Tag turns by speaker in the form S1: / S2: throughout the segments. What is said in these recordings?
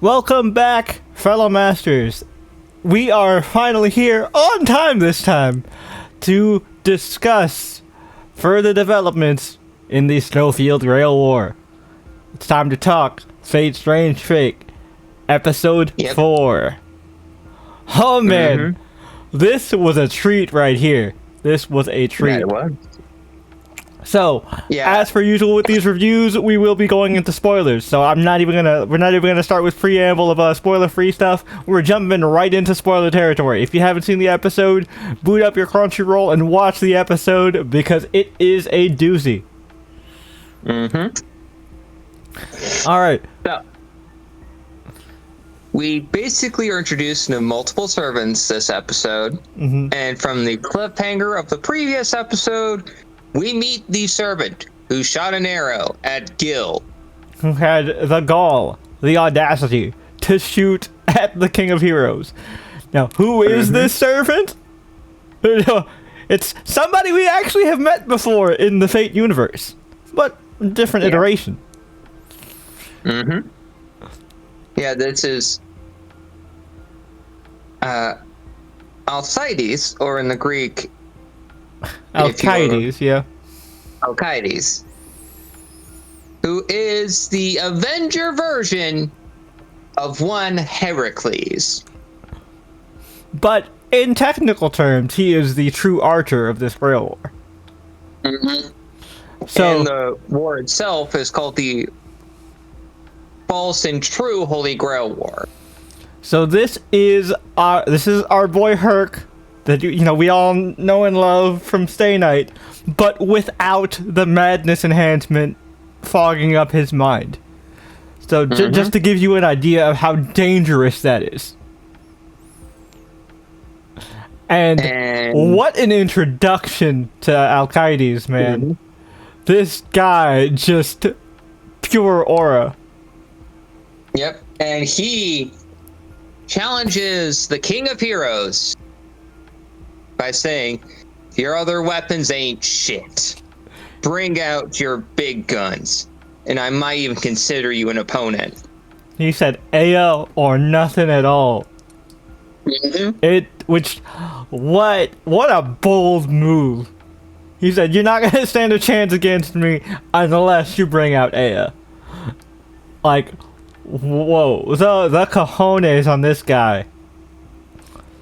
S1: Welcome back, fellow masters. We are finally here on time this time to discuss further developments in the Snowfield Rail War. It's time to talk Fate Strange Fake, episode 4. Oh man, this was a treat right here. This was a treat.
S2: Yeah, it was.
S1: So, as per usual with these reviews, we will be going into spoilers. So we're not even gonna start with preamble of spoiler-free stuff. We're jumping right into spoiler territory. If you haven't seen the episode, boot up your Crunchyroll and watch the episode because it is a doozy. Alright.
S2: So, we basically are introduced to multiple servants this episode. And from the cliffhanger of the previous episode, we meet the servant who shot an arrow at Gil.
S1: Who had the gall, the audacity, to shoot at the King of Heroes. Now, who is this servant? It's somebody we actually have met before in the Fate universe, but different iteration.
S2: Yeah, this is Alcides, or in the Greek,
S1: Alcides,
S2: Alcides, who is the Avenger version of one Heracles.
S1: But in technical terms, he is the true archer of this rail war. So,
S2: and the war itself is called the False and True Holy Grail War.
S1: So this is our boy Herc, that we all know and love from Stay Night, but without the madness enhancement fogging up his mind. So just to give you an idea of how dangerous that is. And what an introduction to Alcides, man. This guy, just pure aura.
S2: Yep, and he challenges the King of Heroes by saying, your other weapons ain't shit. Bring out your big guns, and I might even consider you an opponent.
S1: He said, AO or nothing at all. What a bold move. He said, you're not gonna stand a chance against me unless you bring out Aya. Like, whoa, the cojones on this guy.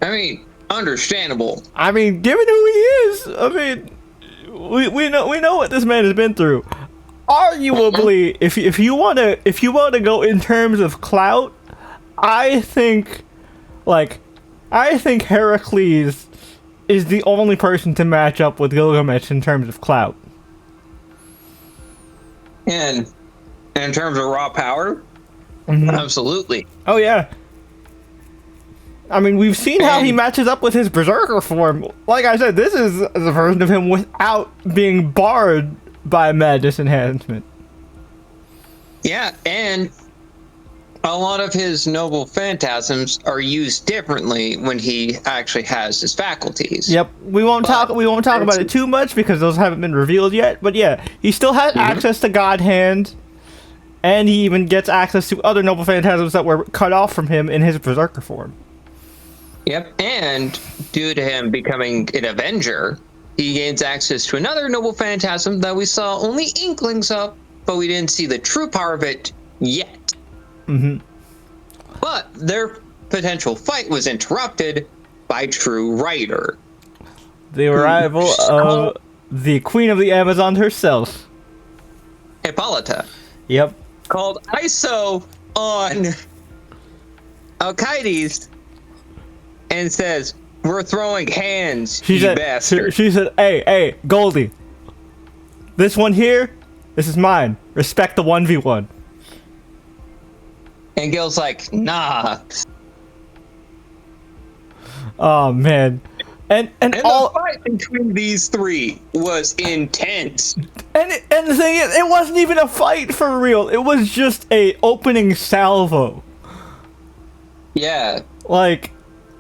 S2: I mean, understandable.
S1: I mean, given who he is, I mean, we know what this man has been through. Arguably, if you want to go in terms of clout, I think Heracles is the only person to match up with Gilgamesh in terms of clout.
S2: And in terms of raw power, absolutely.
S1: Oh yeah. I mean, we've seen how he matches up with his Berserker form. Like I said, this is the version of him without being barred by madness enhancement.
S2: Yeah, and a lot of his noble phantasms are used differently when he actually has his faculties.
S1: Yep, we won't talk about it too much because those haven't been revealed yet. But yeah, he still has access to God Hand, and he even gets access to other noble phantasms that were cut off from him in his Berserker form.
S2: Yep, and due to him becoming an Avenger, he gains access to another noble phantasm that we saw only inklings of, but we didn't see the true power of it yet. But their potential fight was interrupted by True Rider.
S1: The arrival of the Queen of the Amazon herself.
S2: Hippolyta.
S1: Yep.
S2: Called ISO on Alcides and says, we're throwing hands, bastard.
S1: She said, hey, Goldie. This one here, this is mine. Respect the 1v1.
S2: And Gil's like, nah.
S1: Oh, man. And
S2: the fight between these three was intense.
S1: And the thing is, it wasn't even a fight for real. It was just a opening salvo.
S2: Yeah.
S1: Like,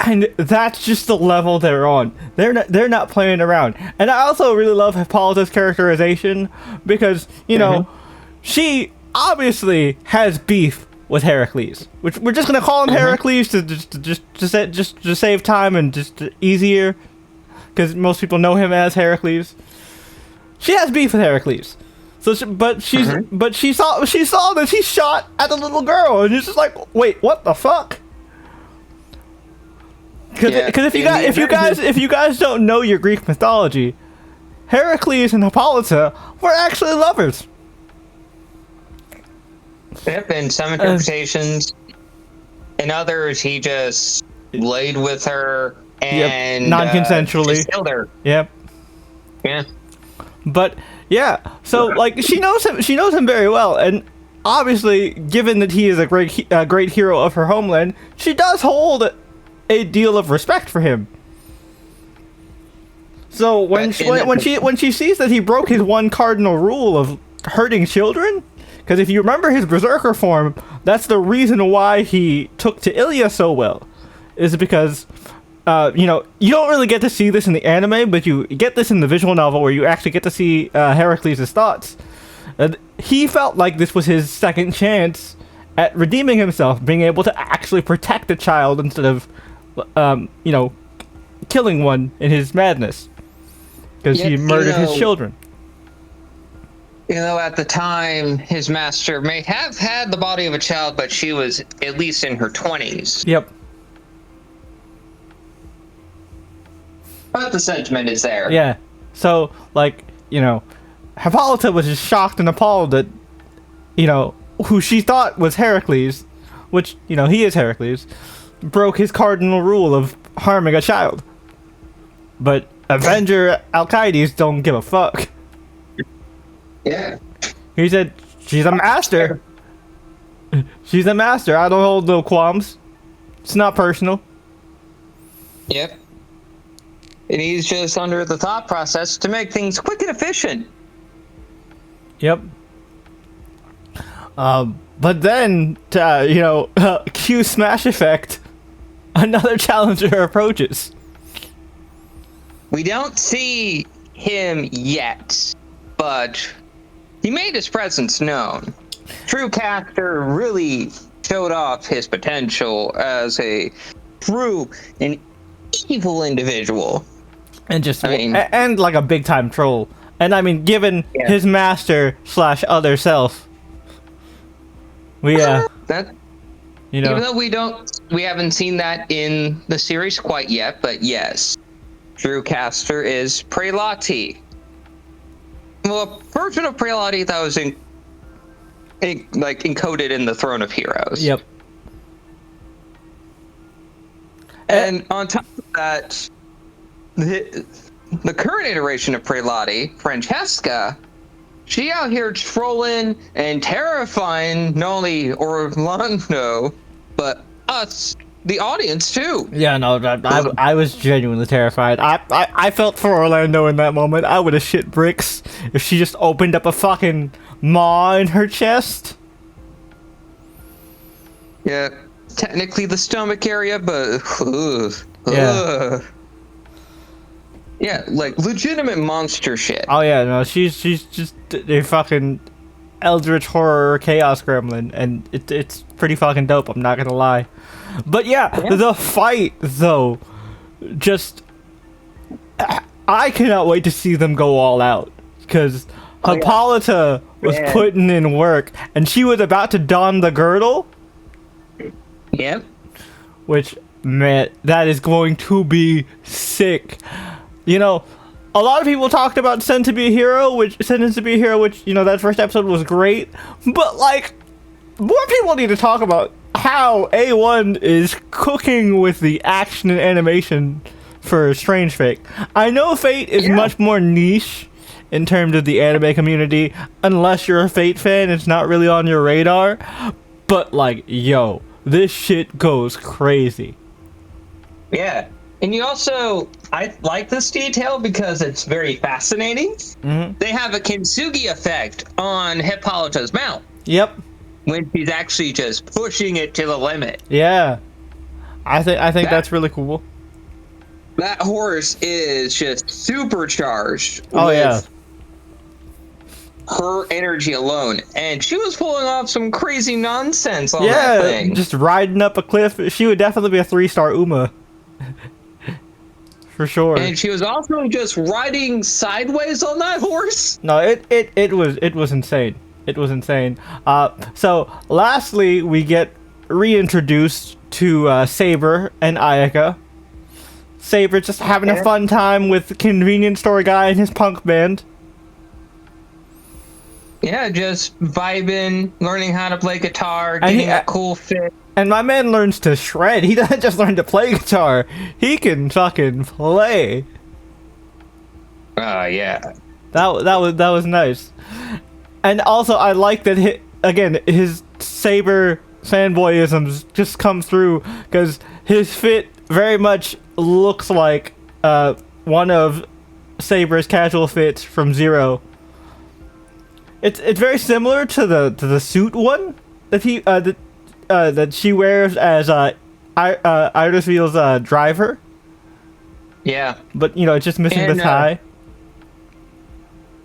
S1: and that's just the level they're on. They're not playing around. And I also really love Hippolyta's characterization because, you know, she obviously has beef with Heracles. Which we're just gonna call him Heracles to save time and just easier, because most people know him as Heracles. She has beef with Heracles, so but she saw that he shot at the little girl, and she's just like, wait, what the fuck? Because if you guys don't know your Greek mythology, Heracles and Hippolyta were actually lovers.
S2: Yep, in some interpretations. In others, he just laid with her and
S1: non-consensually
S2: just killed her.
S1: Yep.
S2: Yeah.
S1: But yeah, so like she knows him very well, and obviously, given that he is a great hero of her homeland, she does hold a deal of respect for him. So when she sees that he broke his one cardinal rule of hurting children, because if you remember his berserker form, that's the reason why he took to Ilya so well, is because you don't really get to see this in the anime, but you get this in the visual novel where you actually get to see Heracles' thoughts. He felt like this was his second chance at redeeming himself, being able to actually protect a child instead of killing one in his madness, because he murdered his children.
S2: At the time, his master may have had the body of a child, but she was at least in her 20s.
S1: Yep.
S2: But the sentiment is there.
S1: Yeah. So, Hippolyta was just shocked and appalled that, who she thought was Heracles, which, he is Heracles, broke his cardinal rule of harming a child. But Avenger Alcides don't give a fuck.
S2: Yeah.
S1: He said, she's a master. She's a master. I don't hold no qualms. It's not personal.
S2: Yep. And he's just under the thought process to make things quick and efficient.
S1: Yep. But then, cue Smash Effect, another challenger approaches.
S2: We don't see him yet, but he made his presence known. Truecaster really showed off his potential as a true and evil individual.
S1: And and like a big time troll. And I mean, given his master / other self,
S2: even though we haven't seen that in the series quite yet, but yes, Truecaster is Prelati. Well, a version of Prelati that was encoded in the Throne of Heroes.
S1: Yep.
S2: And on top of that, the current iteration of Prelati, Francesca, she out here trolling and terrifying not only Orlando, but us, the audience, too.
S1: Yeah, no, I was genuinely terrified. I felt for Orlando in that moment. I would have shit bricks if she just opened up a fucking maw in her chest.
S2: Yeah, technically the stomach area, but... Yeah, like legitimate monster shit.
S1: Oh yeah, no, she's just a fucking eldritch horror chaos gremlin, and it's pretty fucking dope, I'm not gonna lie. But yeah, the fight though, just I cannot wait to see them go all out, because Hippolyta was putting in work, and she was about to don the girdle.
S2: Yep.
S1: Which, man, that is going to be sick. A lot of people talked about Sentenced to be a Hero, which that first episode was great. But, more people need to talk about how A1 is cooking with the action and animation for Strange Fate. I know Fate is much more niche in terms of the anime community. Unless you're a Fate fan, it's not really on your radar. But, this shit goes crazy.
S2: Yeah. And I like this detail because it's very fascinating.
S1: Mm-hmm.
S2: They have a kintsugi effect on Hippolyta's mount.
S1: Yep.
S2: When she's actually just pushing it to the limit.
S1: Yeah. I think that's really cool.
S2: That horse is just supercharged.
S1: Oh, yeah.
S2: her energy alone, and she was pulling off some crazy nonsense on that
S1: Yeah,
S2: thing.
S1: just riding up a cliff. She would definitely be a 3-star Uma. For sure.
S2: And she was also just riding sideways on that horse.
S1: No, it was insane. It was insane. So lastly, we get reintroduced to Saber and Ayaka. Saber just having a fun time with the convenience store guy and his punk band.
S2: Yeah, just vibing, learning how to play guitar,
S1: And
S2: getting a cool fit.
S1: And my man learns to shred. He doesn't just learn to play guitar. He can fucking play.
S2: Yeah.
S1: That was nice. And also, I like that his Saber fanboyisms just come through because his fit very much looks like one of Saber's casual fits from Zero. It's very similar to the suit one that that she wears as Irisville's driver.
S2: Yeah.
S1: But it's just missing the tie.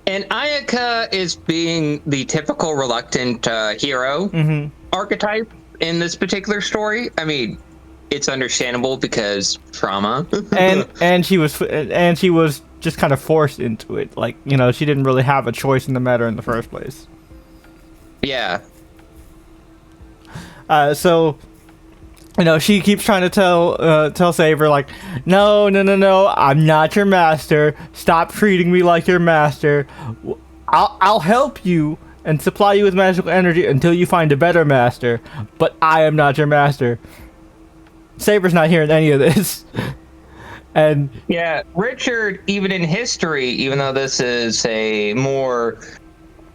S2: And Ayaka is being the typical reluctant hero archetype in this particular story. I mean, it's understandable because trauma.
S1: and she was just kind of forced into it. Like, she didn't really have a choice in the matter in the first place.
S2: Yeah.
S1: So she keeps trying to tell Saber, like, no, I'm not your master. Stop treating me like your master. I'll help you and supply you with magical energy until you find a better master, but I am not your master. Saber's not hearing any of this. And
S2: yeah, Richard, even in history, even though this is a more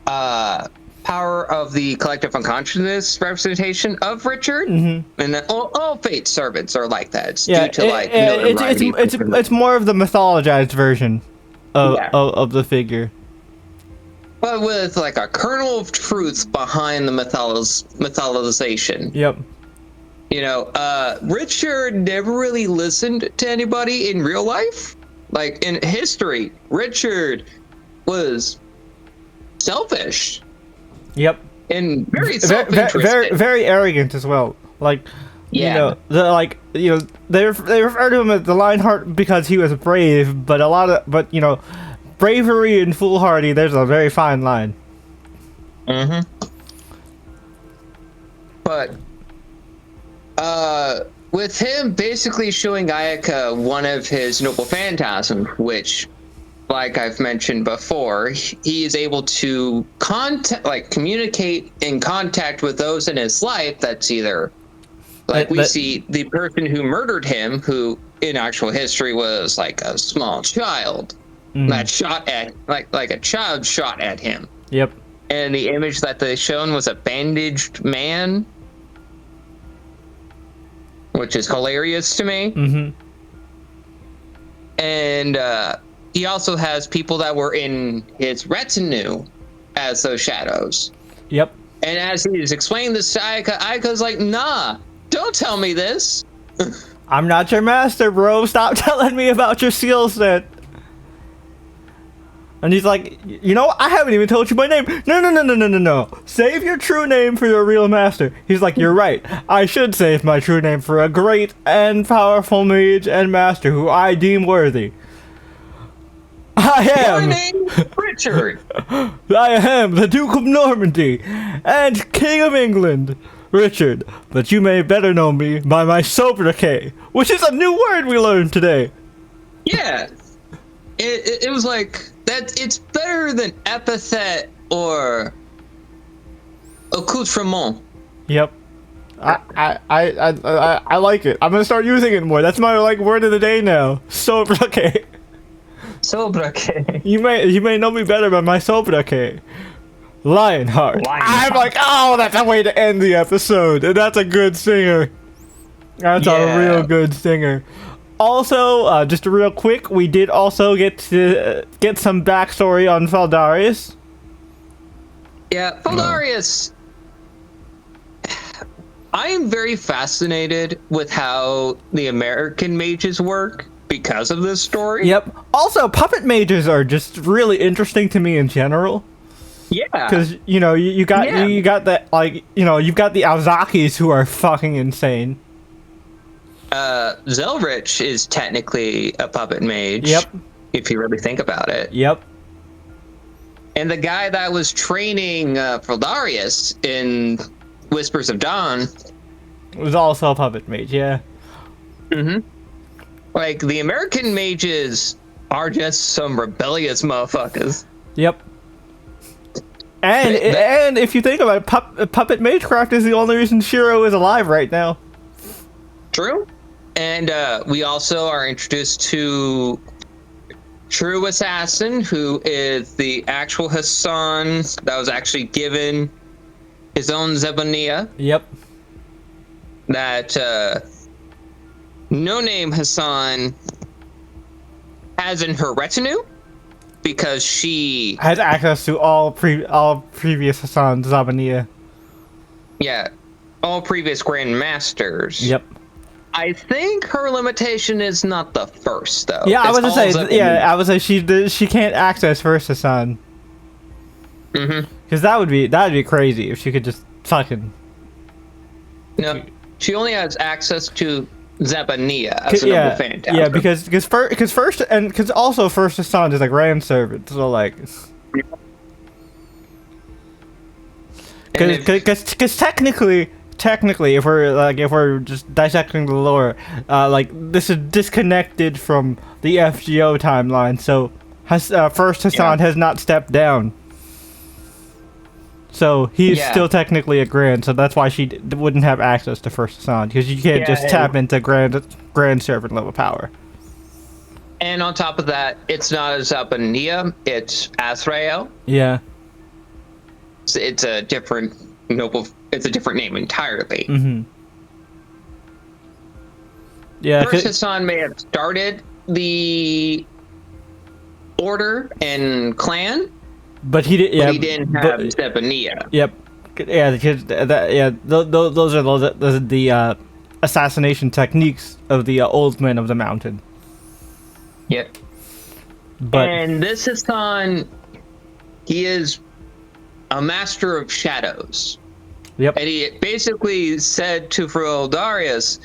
S2: power of the collective unconsciousness representation of Richard, and then all Fate servants are like that. It's due to
S1: it's more of the mythologized version of the figure,
S2: but with like a kernel of truth behind the mythologization.
S1: Yep.
S2: Richard never really listened to anybody in real life. Like in history, Richard was selfish.
S1: Yep.
S2: And very self-interested.
S1: Very arrogant as well. Like,
S2: yeah.
S1: They refer to him as the Lionheart because he was brave, but bravery and foolhardy, there's a very fine line.
S2: But with him basically showing Ayaka one of his noble phantasms, which, like I've mentioned before, he is able to communicate in contact with those in his life. That's either we see the person who murdered him, who in actual history was like a small child that shot at like a child shot at him.
S1: Yep.
S2: And the image that they shown was a bandaged man, which is hilarious to me. And he also has people that were in his retinue as those shadows.
S1: Yep.
S2: And as he's explaining this to Ayaka, Ayaka's like, nah, don't tell me this.
S1: I'm not your master, bro. Stop telling me about your skill set. And he's like, I haven't even told you my name. No. Save your true name for your real master. He's like, you're right. I should save my true name for a great and powerful mage and master who I deem worthy. I am.
S2: My name's Richard.
S1: I am the Duke of Normandy and King of England, Richard. But you may better know me by my sobriquet, which is a new word we learned today.
S2: Yeah. It was like that. It's better than epithet or accoutrement.
S1: Yep. I like it. I'm gonna start using it more. That's my word of the day now. Sobriquet.
S2: Sobriquet.
S1: You may know me better by my sobriquet. Lionheart. I'm like, oh, that's a way to end the episode. And that's a good singer. That's a real good singer. Also, just real quick, we did also get to get some backstory on Feldarius.
S2: Yeah, Feldarius. I am very fascinated with how the American mages work because of this story.
S1: Yep. Also, puppet mages are just really interesting to me in general.
S2: Yeah.
S1: Because you got
S2: Yeah.
S1: you got that, like, you've got the Alzakis who are fucking insane.
S2: Zelrich is technically a puppet mage.
S1: Yep.
S2: If you really think about it.
S1: Yep.
S2: And the guy that was training Feldarius in Whispers of Dawn.
S1: It was also a puppet mage. Yeah.
S2: Like, the American mages are just some rebellious motherfuckers.
S1: Yep. And if you think about it, puppet magecraft is the only reason Shiro is alive right now.
S2: True. And we also are introduced to True Assassin, who is the actual Hassan that was actually given his own Zebaniah.
S1: Yep.
S2: That no-name Hassan has in her retinue because she
S1: Has access to all previous Hassan Zabaniya.
S2: all previous Grand Masters.
S1: Yep.
S2: I think her limitation is not the first though.
S1: Yeah, I
S2: It's
S1: was gonna
S2: all
S1: say.
S2: Zebaniah.
S1: Yeah, I was say she can't access first Hassan. Because that'd be crazy if she could just fucking.
S2: No, she only has access to Zebaniah as a noble phantasm.
S1: Yeah, because first Hassan is a grand servant, so like.
S2: And if-
S1: Because technically, if we're just dissecting the lore, like, this is disconnected from the FGO timeline, so first Hassan has not stepped down. So he's
S2: Yeah.
S1: still technically a grand, so that's why she wouldn't have access to first Hassan, because you can't just tap into grand servant level power.
S2: And on top of that, it's not a Zebaniah, it's Azrael.
S1: Yeah.
S2: It's a different noble. It's a different name entirely.
S1: Mm-hmm. Yeah.
S2: First Hassan may have started the order and clan,
S1: But he did. Yeah.
S2: but he didn't have Zebaniah.
S1: Yep. Yeah, because those are the assassination techniques of the old men of the mountain.
S2: Yep.
S1: But
S2: And this Hassan, he is a master of shadows.
S1: yep.
S2: And he basically said to Feldarius,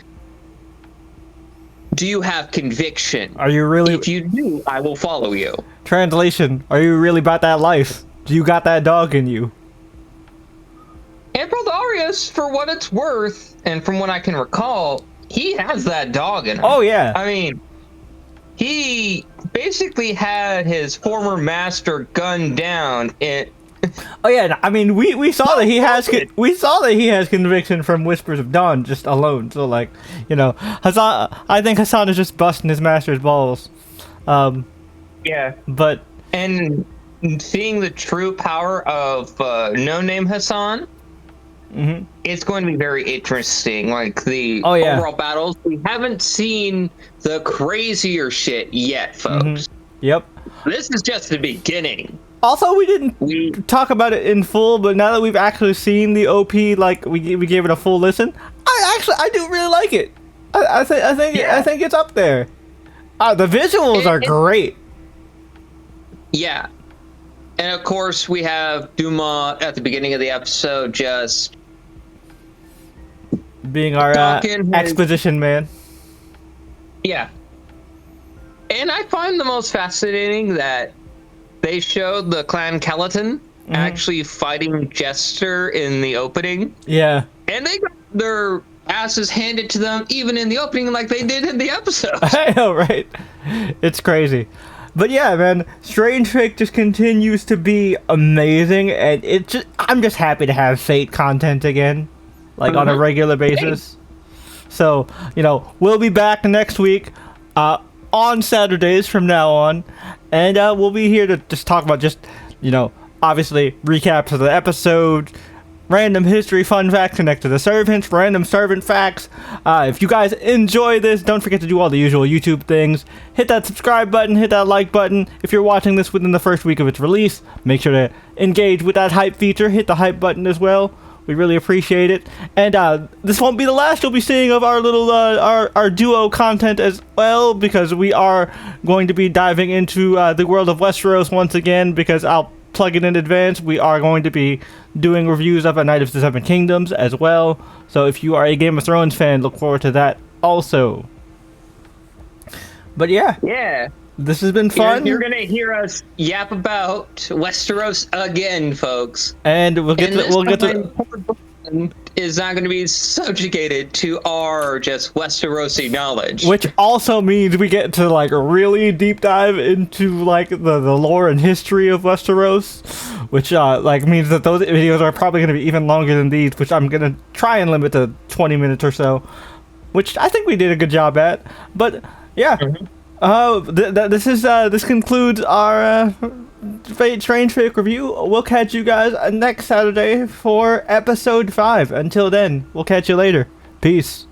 S2: do you have conviction?
S1: Are you really?
S2: If you do, I will follow you.
S1: Translation: Are you really about that life? Do you got that dog in you?
S2: And Feldarius, for what it's worth, and from what I can recall, he has that dog in him.
S1: Oh yeah.
S2: I mean, he basically had his former master gunned down.
S1: Oh yeah. I mean, we saw that he has conviction from Whispers of Dawn just alone. So like, Hassan. I think Hassan is just busting his master's balls.
S2: Yeah.
S1: But
S2: And seeing the true power of no-name Hassan, it's going to be very interesting. Like, the overall battles, we haven't seen the crazier shit yet, folks.
S1: yep.
S2: This is just the beginning.
S1: Also, we didn't talk about it in full, but now that we've actually seen the OP, like, we gave it a full listen. I do really like it. I think it's up there. The visuals are great.
S2: Yeah. And of course, we have Duma at the beginning of the episode just
S1: Being our
S2: Talking his-
S1: exposition man.
S2: Yeah. And I find the most fascinating that they showed the clan Skeleton actually fighting Jester in the opening.
S1: Yeah.
S2: And they got their asses handed to them even in the opening like they did in the episode.
S1: I know, right? It's crazy. But yeah, man, Strange Fate just continues to be amazing, and I'm just happy to have Fate content again, like on a regular basis. So, we'll be back next week, on Saturdays from now on, and we'll be here to just talk about obviously recaps of the episode, random history fun facts connected to the servants, random servant facts. If you guys enjoy this, don't forget to do all the usual YouTube things. Hit that subscribe button, hit that like button. If you're watching this within the first week of its release, make sure to engage with that hype feature. Hit the hype button as well. We really appreciate it. And this won't be the last you'll be seeing of our little our duo content as well, because we are going to be diving into the world of Westeros once again, because I'll plug it in advance, we are going to be doing reviews of A Knight of the Seven Kingdoms as well. So if you are a Game of Thrones fan, look forward to that also. But yeah, this has been fun.
S2: You're gonna hear us yap about Westeros again, folks.
S1: And we'll get to
S2: is not going to be subjugated to our just Westerosi knowledge.
S1: which also means we get to like really deep dive into like the lore and history of Westeros, which like means that those videos are probably going to be even longer than these, which I'm going to try and limit to 20 minutes or so, which I think we did a good job at. But yeah, this concludes our Strange Fake review. We'll catch you guys next Saturday for episode 5. Until then, we'll catch you later. Peace.